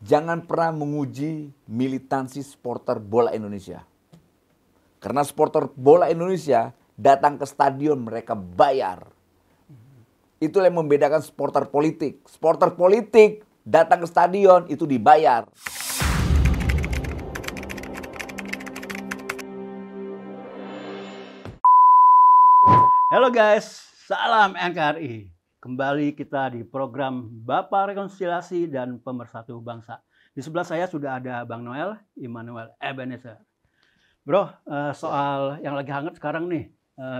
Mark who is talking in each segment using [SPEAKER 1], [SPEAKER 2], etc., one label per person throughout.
[SPEAKER 1] jangan pernah menguji militansi supporter bola Indonesia. Karena supporter bola Indonesia datang ke stadion mereka bayar. Itulah yang membedakan supporter politik. Supporter politik datang ke stadion itu dibayar.
[SPEAKER 2] Halo guys, salam NKRI. Kembali kita di program Bapak Rekonsiliasi dan Pemersatu Bangsa. Di sebelah saya sudah ada Bang Noel, Immanuel Ebenezer. Bro, soal yang lagi hangat sekarang nih,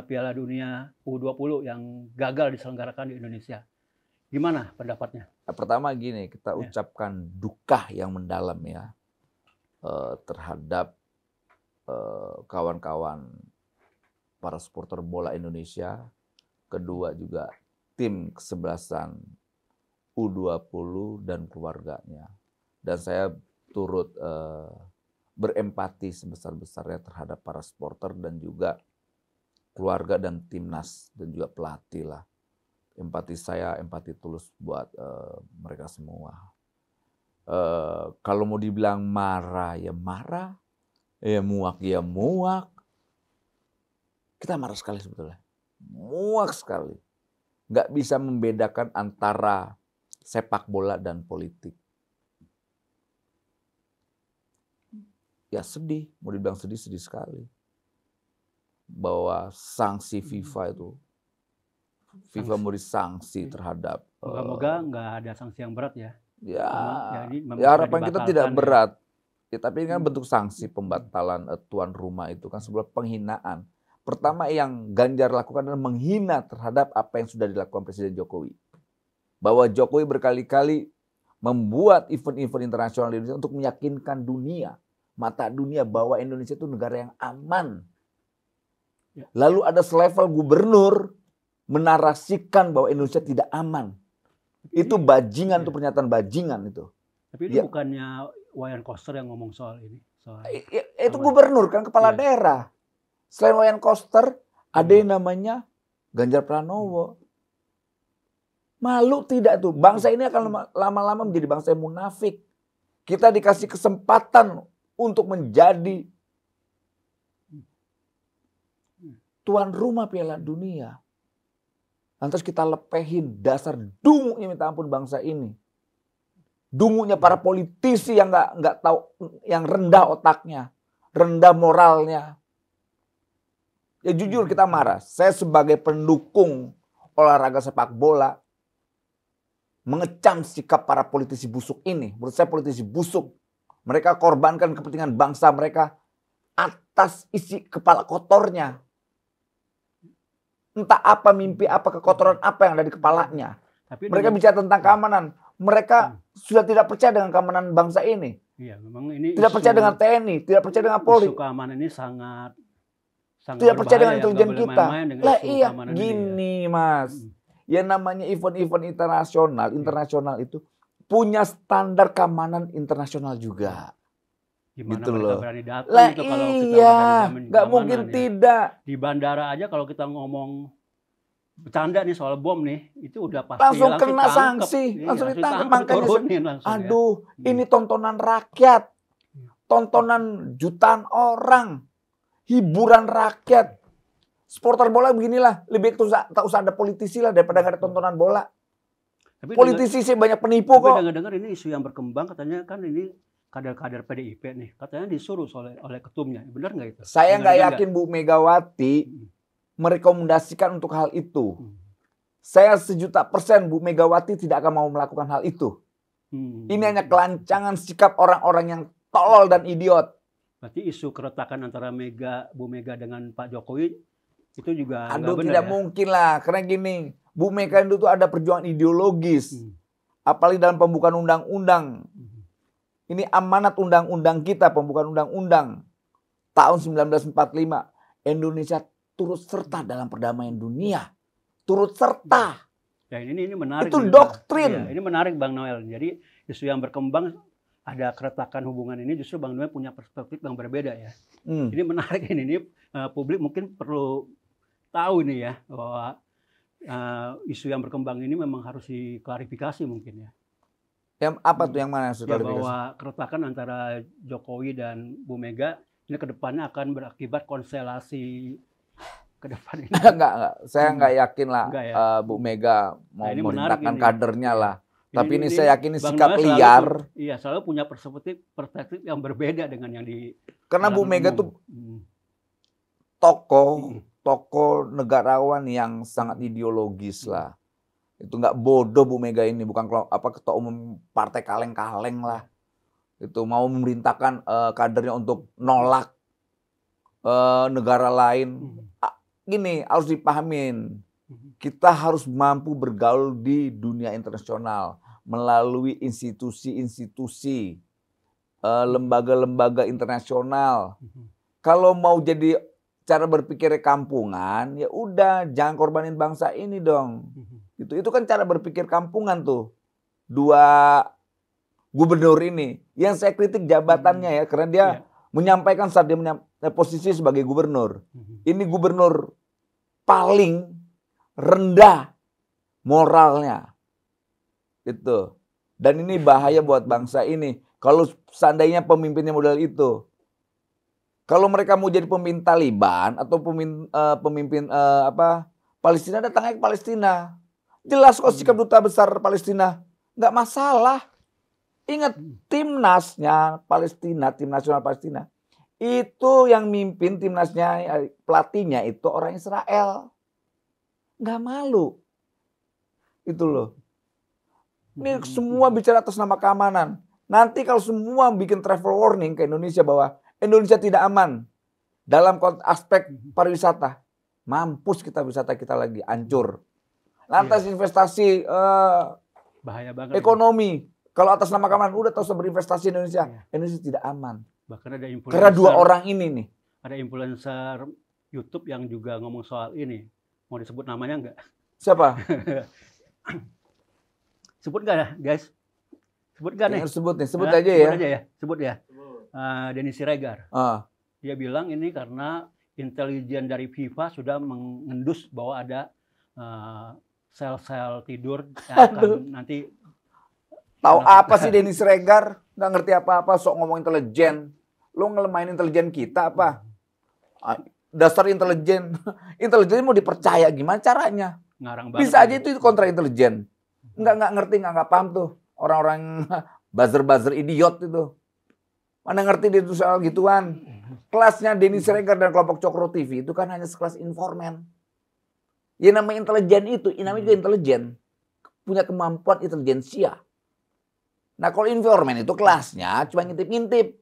[SPEAKER 2] Piala Dunia U20 yang gagal diselenggarakan di Indonesia. Gimana pendapatnya?
[SPEAKER 1] Pertama gini, kita ucapkan duka yang mendalam ya terhadap kawan-kawan para supporter bola Indonesia. Kedua juga tim kesebelasan U20 dan keluarganya. Dan saya turut berempati sebesar-besarnya terhadap para supporter dan juga keluarga dan timnas dan juga pelatih lah. Empati tulus buat mereka semua. Kalau mau dibilang marah, ya muak ya muak. Kita marah sekali sebetulnya. Muak sekali. Nggak bisa membedakan antara sepak bola dan politik. Ya sedih, mau dibilang sedih sekali. Bahwa sanksi FIFA itu, FIFA mau disanksi terhadap.
[SPEAKER 2] Moga-moga nggak ada sanksi yang berat ya.
[SPEAKER 1] Ya
[SPEAKER 2] Ya,
[SPEAKER 1] harapan kita tidak berat. Ya, tapi ini kan bentuk sanksi pembatalan tuan rumah itu kan sebuah penghinaan. Pertama yang Ganjar lakukan adalah menghina terhadap apa yang sudah dilakukan Presiden Jokowi. Bahwa Jokowi berkali-kali membuat event-event internasional di Indonesia untuk meyakinkan dunia, mata dunia bahwa Indonesia itu negara yang aman. Lalu ada selevel gubernur menarasikan bahwa Indonesia tidak aman. Itu bajingan, itu pernyataan bajingan itu.
[SPEAKER 2] Tapi itu bukannya Wayan Koster yang ngomong soal ini?
[SPEAKER 1] Itu gubernur kan, kepala daerah. Selain Wayan Koster, ada yang namanya Ganjar Pranowo. Malu tidak tuh? Bangsa ini akan lama-lama menjadi bangsa yang munafik. Kita dikasih kesempatan untuk menjadi tuan rumah Piala Dunia. Lantas kita lepehin dasar dunguknya minta ampun bangsa ini. Dunguknya para politisi yang nggak tahu, yang rendah otaknya, rendah moralnya. Ya jujur kita marah. Saya sebagai pendukung olahraga sepak bola mengecam sikap para politisi busuk ini. Menurut saya politisi busuk. Mereka korbankan kepentingan bangsa mereka atas isi kepala kotornya. Entah apa mimpi, apa kekotoran apa yang ada di kepalanya. Tapi mereka bicara tentang keamanan. Mereka sudah tidak percaya dengan keamanan bangsa ini.
[SPEAKER 2] Iya, memang ini
[SPEAKER 1] tidak percaya dengan TNI, tidak percaya dengan Polri.
[SPEAKER 2] Isu keamanan ini sangat
[SPEAKER 1] tidak percaya dengan intelijen kita. Lah iya,
[SPEAKER 2] gini
[SPEAKER 1] ya. Mas. Ya namanya event-event internasional itu punya standar keamanan internasional juga.
[SPEAKER 2] Gimana
[SPEAKER 1] gitu
[SPEAKER 2] mereka
[SPEAKER 1] loh.
[SPEAKER 2] Berani datang
[SPEAKER 1] Lah
[SPEAKER 2] itu kalau kita
[SPEAKER 1] iya, nggak mungkin ya. Tidak.
[SPEAKER 2] Di bandara aja kalau kita ngomong bercanda nih soal bom nih, itu udah pasti
[SPEAKER 1] langsung kena sanksi, langsung ditangkap. Makanya aduh, ini tontonan rakyat, tontonan jutaan orang. Hiburan rakyat. Supporter bola beginilah. Lebih tak usah ada politisi lah daripada nggak ada tontonan bola. Tapi politisi sih banyak penipu kok.
[SPEAKER 2] Tapi dengar ini isu yang berkembang katanya kan ini kader-kader PDIP nih. Katanya disuruh oleh ketumnya. Benar nggak itu?
[SPEAKER 1] Saya nggak yakin Bu Megawati merekomendasikan untuk hal itu. Saya 1.000.000% Bu Megawati tidak akan mau melakukan hal itu. Ini hanya kelancangan sikap orang-orang yang tolol dan idiot.
[SPEAKER 2] Berarti isu keretakan antara Bu Mega dengan Pak Jokowi itu juga
[SPEAKER 1] aduh
[SPEAKER 2] benar,
[SPEAKER 1] tidak mungkin lah. Karena gini, Bu Mega itu ada perjuangan ideologis. Apalagi dalam pembukaan undang-undang. Ini amanat undang-undang kita, pembukaan undang-undang tahun 1945. Indonesia turut serta dalam perdamaian dunia. Turut serta.
[SPEAKER 2] Ya, ini menarik.
[SPEAKER 1] Itu doktrin.
[SPEAKER 2] Ya, ini menarik Bang Noel. Jadi isu yang berkembang ada keretakan hubungan ini justru Bang Noel punya perspektif yang berbeda ya. Ini menarik ini publik mungkin perlu tahu nih ya bahwa isu yang berkembang ini memang harus diklarifikasi mungkin ya.
[SPEAKER 1] Yang apa tuh yang mana
[SPEAKER 2] Ya, bahwa keretakan antara Jokowi dan Bu Mega ini kedepannya akan berakibat konstelasi ke depan ini.
[SPEAKER 1] Enggak. Saya nggak yakin lah
[SPEAKER 2] Enggak ya.
[SPEAKER 1] Bu Mega mau
[SPEAKER 2] Nah, ini menarik
[SPEAKER 1] memerintahkan
[SPEAKER 2] ini.
[SPEAKER 1] kadernya
[SPEAKER 2] Iya.
[SPEAKER 1] lah. Tapi ini saya yakin ini
[SPEAKER 2] Bang
[SPEAKER 1] sikap
[SPEAKER 2] Noel
[SPEAKER 1] liar.
[SPEAKER 2] Selalu punya perspektif yang berbeda dengan yang di
[SPEAKER 1] Karena Bu Mega
[SPEAKER 2] umum.
[SPEAKER 1] tuh tokoh negarawan yang sangat ideologis lah. Itu nggak bodoh Bu Mega ini, bukan ketua umum partai kaleng-kaleng lah. Itu mau memerintahkan kadernya untuk nolak negara lain. Gini, harus dipahamin. Kita harus mampu bergaul di dunia internasional melalui institusi-institusi, lembaga-lembaga internasional. Kalau mau jadi cara berpikir kampungan, ya udah jangan korbanin bangsa ini dong. Itu kan cara berpikir kampungan tuh. Dua gubernur ini yang saya kritik jabatannya ya, karena dia menyampaikan saat dia posisi sebagai gubernur. Ini gubernur paling rendah moralnya. Itu. Dan ini bahaya buat bangsa ini. Kalau seandainya pemimpinnya model itu. Kalau mereka mau jadi pemimpin Taliban atau pemimpin Palestina, datangnya ke Palestina. Jelas kok sikap duta besar Palestina. Nggak masalah. Ingat timnasnya Palestina, tim nasional Palestina. Itu yang mimpin timnasnya, pelatihnya itu orang Israel. Nggak malu. Itu loh. Ini semua bicara atas nama keamanan. Nanti kalau semua bikin travel warning ke Indonesia bahwa Indonesia tidak aman dalam aspek pariwisata, mampus kita wisata kita lagi hancur. Lantas investasi
[SPEAKER 2] bahaya banget
[SPEAKER 1] ekonomi. Kalau atas nama keamanan udah tahu berinvestasi Indonesia, Indonesia tidak aman.
[SPEAKER 2] Bahkan ada influencer,
[SPEAKER 1] karena dua orang ini nih.
[SPEAKER 2] Ada influencer YouTube yang juga ngomong soal ini. Mau disebut namanya enggak?
[SPEAKER 1] Siapa?
[SPEAKER 2] Sebut nggak ya, guys? Sebut nggak nih?
[SPEAKER 1] Sebut nih, sebut aja ya.
[SPEAKER 2] Sebut ya. Denny Siregar. Dia bilang ini karena intelijen dari FIFA sudah mengendus bahwa ada sel-sel tidur yang akan nanti.
[SPEAKER 1] Tahu apa sih Denny Siregar? Nggak ngerti apa-apa, sok ngomong intelijen. Lo ngelemahin intelijen kita apa? Dasar intelijen. Intelijen mau dipercaya gimana caranya?
[SPEAKER 2] Ngarang banget.
[SPEAKER 1] Bisa aja itu kontra intelijen. Nggak ngerti, nggak paham tuh. Orang-orang buzzer-buzzer idiot itu. Mana ngerti dia itu soal gituan. Kelasnya Denny Siregar dan kelompok Cokro TV itu kan hanya sekelas informan. Ya namanya intelijen itu, namanya juga intelijen. Punya kemampuan intelijensia. Nah kalau informan itu kelasnya cuma ngintip-ngintip.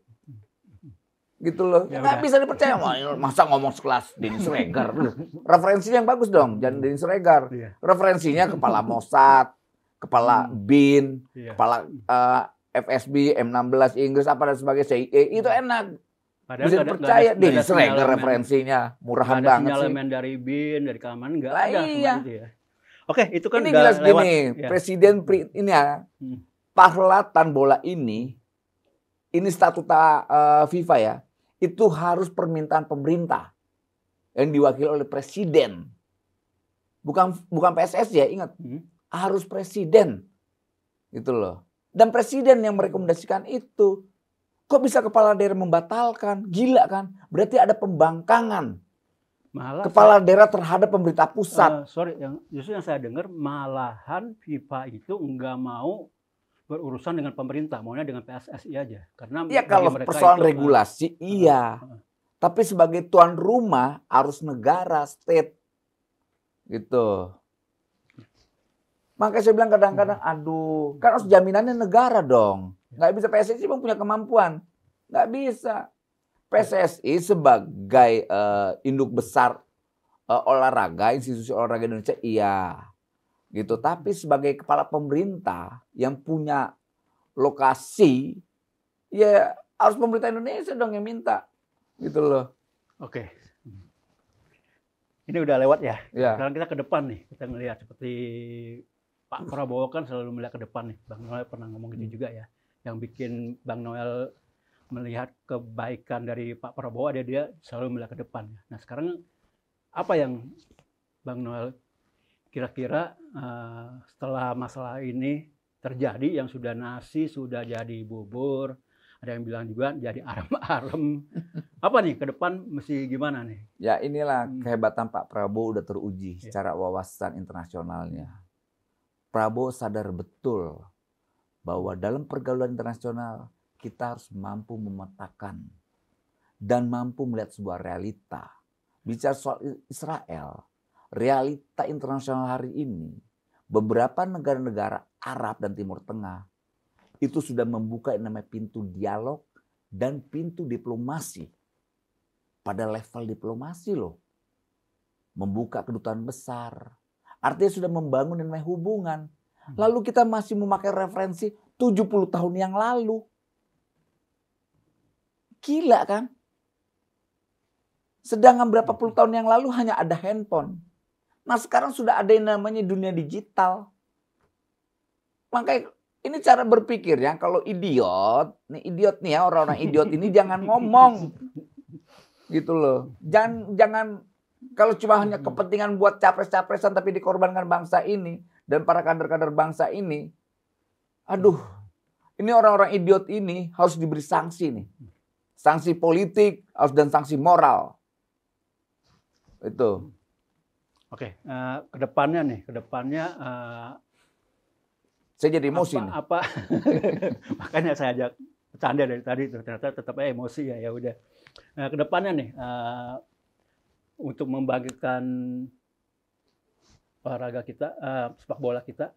[SPEAKER 1] Gitu loh. Ya, nggak bisa dipercaya. Masa ngomong sekelas Denny Siregar. Referensinya yang bagus dong, jangan Denny Siregar. Referensinya kepala Mossad, kepala BIN, kepala FSB, M16 Inggris, apa dan sebagainya, CIA, itu enak. Padahal bisa dipercaya. Denny Siregar referensinya murahan banget sih.
[SPEAKER 2] Ada sinyalemen dari BIN, dari keamanan, nggak ada.
[SPEAKER 1] Iya.
[SPEAKER 2] Itu ya. Oke, itu kan
[SPEAKER 1] ini
[SPEAKER 2] udah
[SPEAKER 1] jelas
[SPEAKER 2] lewat.
[SPEAKER 1] Gini, Presiden ini ya, perhelatan bola ini statuta FIFA ya, itu harus permintaan pemerintah yang diwakili oleh presiden. Bukan PSSI ya, ingat. Harus presiden. Gitu loh. Dan presiden yang merekomendasikan itu. Kok bisa kepala daerah membatalkan? Gila kan? Berarti ada pembangkangan.
[SPEAKER 2] Malah
[SPEAKER 1] kepala daerah terhadap pemerintah pusat.
[SPEAKER 2] Justru yang saya dengar malahan FIFA itu nggak mau berurusan dengan pemerintah, maunya dengan PSSI aja. Karena
[SPEAKER 1] ya kalau persoalan regulasi iya. Tapi sebagai tuan rumah harus negara, state. Gitu. Makanya saya bilang kadang-kadang, aduh, kan harus jaminannya negara dong. Nggak bisa PSSI punya kemampuan. Nggak bisa. PSSI sebagai induk besar olahraga, institusi olahraga Indonesia, iya. Gitu. Tapi sebagai kepala pemerintah yang punya lokasi, ya harus pemerintah Indonesia dong yang minta. Gitu loh.
[SPEAKER 2] Oke. Ini udah lewat ya.
[SPEAKER 1] Sekarang
[SPEAKER 2] kita ke depan nih. Kita ngelihat seperti Pak Prabowo kan selalu melihat ke depan nih. Bang Noel pernah ngomong gitu juga ya. Yang bikin Bang Noel melihat kebaikan dari Pak Prabowo, dia selalu melihat ke depan. Nah sekarang apa yang Bang Noel kira-kira setelah masalah ini terjadi, yang sudah nasi sudah jadi bubur, ada yang bilang juga jadi arem-arem. Apa nih ke depan mesti gimana nih?
[SPEAKER 1] Ya inilah kehebatan Pak Prabowo udah teruji
[SPEAKER 2] Ya.
[SPEAKER 1] secara wawasan internasionalnya. Prabowo sadar betul bahwa dalam pergaulan internasional kita harus mampu memetakan dan mampu melihat sebuah realita. Bicara soal Israel, realita internasional hari ini, beberapa negara-negara Arab dan Timur Tengah itu sudah membuka yang namanya pintu dialog dan pintu diplomasi. Pada level diplomasi loh. Membuka kedutaan besar. Artinya sudah membangun yang namanya hubungan. Lalu kita masih memakai referensi 70 tahun yang lalu. Gila kan? Sedangkan berapa puluh tahun yang lalu hanya ada handphone. Nah sekarang sudah ada yang namanya dunia digital. Makanya ini cara berpikir ya. Kalau idiot nih ya, orang-orang idiot ini jangan ngomong. Gitu loh. Jangan kalau cuma hanya kepentingan buat capres-capresan tapi dikorbankan bangsa ini dan para kader-kader bangsa ini. Aduh, ini orang-orang idiot ini harus diberi sanksi nih. Sanksi politik dan sanksi moral. Itu.
[SPEAKER 2] Oke, kedepannya
[SPEAKER 1] saya jadi emosi nih.
[SPEAKER 2] Makanya saya ajak bercanda dari tadi tuh, ternyata tetap emosi ya udah. Kedepannya nih untuk membagikan olahraga kita, sepak bola kita,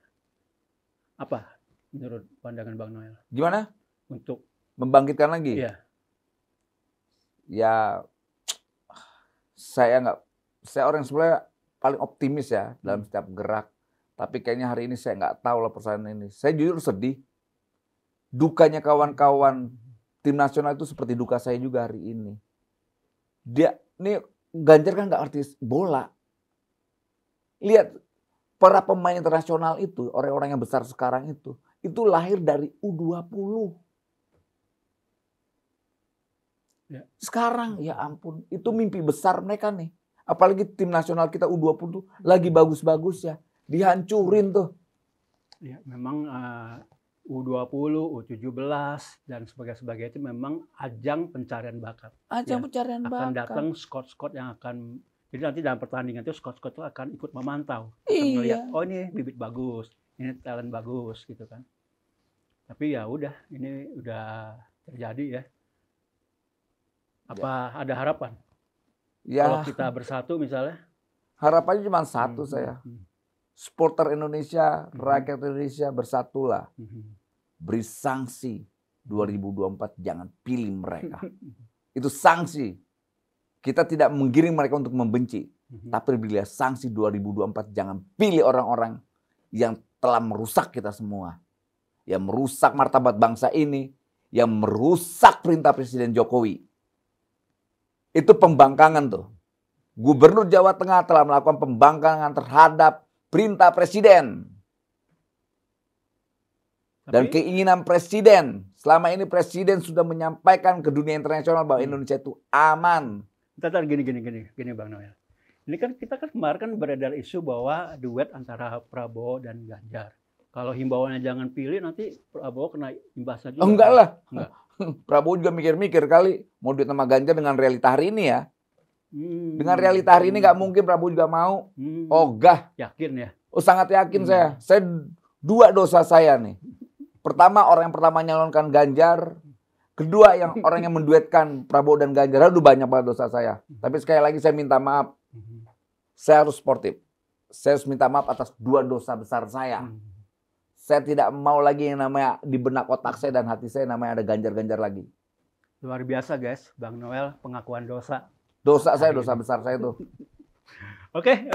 [SPEAKER 2] apa menurut pandangan Bang Noel?
[SPEAKER 1] Gimana?
[SPEAKER 2] Untuk
[SPEAKER 1] membangkitkan lagi?
[SPEAKER 2] Iya.
[SPEAKER 1] Ya, saya orang sebenarnya paling optimis ya dalam setiap gerak. Tapi kayaknya hari ini saya nggak tahu lah persoalan ini. Saya jujur sedih. Dukanya kawan-kawan tim nasional itu seperti duka saya juga hari ini. Ini Ganjar kan nggak artis bola. Lihat para pemain internasional itu, orang-orang yang besar sekarang itu lahir dari U20. Ya. Sekarang ya ampun, itu mimpi besar mereka nih. Apalagi tim nasional kita U20 tuh lagi bagus-bagus ya. Dihancurin tuh.
[SPEAKER 2] Ya, memang U20, U17 dan sebagainya itu memang ajang pencarian bakat.
[SPEAKER 1] Ajang pencarian bakat.
[SPEAKER 2] Akan datang scout-scout yang akan, jadi nanti dalam pertandingan itu scout-scout itu akan ikut memantau.
[SPEAKER 1] Iya.
[SPEAKER 2] Melihat, oh ini bibit bagus, ini talent bagus gitu kan. Tapi ya udah, ini udah terjadi ya. Apa ada harapan?
[SPEAKER 1] Ya.
[SPEAKER 2] Kalau kita bersatu misalnya?
[SPEAKER 1] Harapannya cuma satu saya. Supporter Indonesia, rakyat Indonesia bersatulah. Beri sanksi 2024, jangan pilih mereka. Itu sanksi. Kita tidak menggiring mereka untuk membenci. Tapi bila sanksi 2024, jangan pilih orang-orang yang telah merusak kita semua. Yang merusak martabat bangsa ini. Yang merusak perintah Presiden Jokowi. Itu pembangkangan tuh. Gubernur Jawa Tengah telah melakukan pembangkangan terhadap perintah Presiden. Dan keinginan Presiden. Selama ini Presiden sudah menyampaikan ke dunia internasional bahwa Indonesia itu aman.
[SPEAKER 2] Bentar, gini Bang Noel. Ini kan kita kan kemarin kan beredar isu bahwa duet antara Prabowo dan Ganjar. Kalau himbauannya jangan pilih, nanti Prabowo kena imbasnya juga.
[SPEAKER 1] Enggak lah.
[SPEAKER 2] Enggak.
[SPEAKER 1] Prabowo juga mikir-mikir kali mau duet sama Ganjar dengan realita hari ini ya. Dengan realita hari ini nggak mungkin Prabowo juga mau. Ogah.
[SPEAKER 2] Yakin ya?
[SPEAKER 1] Oh sangat yakin saya. Saya dua dosa saya nih. Pertama orang yang pertama nyalonkan Ganjar. Kedua orang yang menduetkan Prabowo dan Ganjar. Aduh banyak banget dosa saya. Tapi sekali lagi saya minta maaf. Saya harus sportif. Saya harus minta maaf atas dua dosa besar saya. Saya tidak mau lagi yang namanya di benak otak saya dan hati saya namanya ada Ganjar-Ganjar lagi.
[SPEAKER 2] Luar biasa guys, Bang Noel pengakuan dosa.
[SPEAKER 1] Dosa saya, dosa besar saya tuh.
[SPEAKER 2] Oke,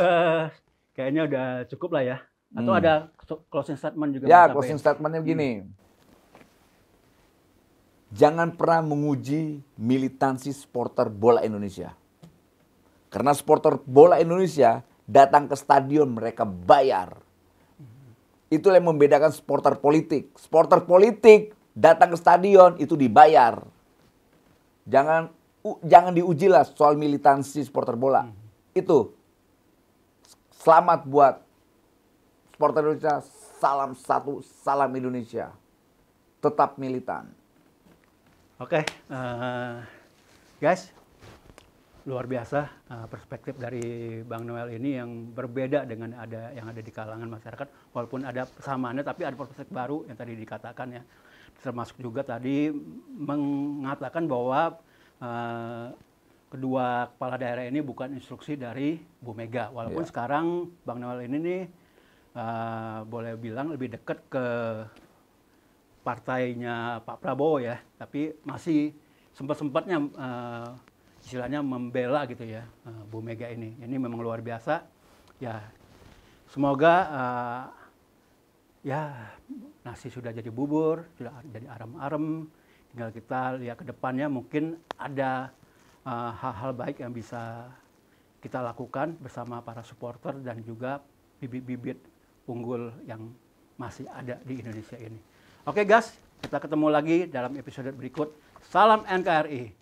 [SPEAKER 2] kayaknya udah cukup lah ya. Atau ada closing statement juga?
[SPEAKER 1] Ya, closing statementnya begini. Jangan pernah menguji militansi supporter bola Indonesia. Karena supporter bola Indonesia datang ke stadion mereka bayar. Itulah yang membedakan supporter politik. Supporter politik datang ke stadion itu dibayar. Jangan diuji lah soal militansi supporter bola. Itu. Selamat buat supporter Indonesia. salam satu, salam Indonesia. Tetap militan.
[SPEAKER 2] Oke, guys, luar biasa perspektif dari Bang Noel ini yang berbeda dengan yang ada di kalangan masyarakat. Walaupun ada persamaannya, tapi ada perspektif baru yang tadi dikatakan ya. Termasuk juga tadi mengatakan bahwa kedua kepala daerah ini bukan instruksi dari Bu Mega. Walaupun sekarang Bang Noel ini nih boleh bilang lebih dekat ke partainya Pak Prabowo ya, tapi masih sempat-sempatnya istilahnya membela gitu ya Bu Mega ini. Ini memang luar biasa. Ya, semoga ya nasi sudah jadi bubur, sudah jadi arem-arem. Tinggal kita lihat ke depannya mungkin ada hal-hal baik yang bisa kita lakukan bersama para supporter dan juga bibit-bibit unggul yang masih ada di Indonesia ini. Oke guys, kita ketemu lagi dalam episode berikut. Salam NKRI.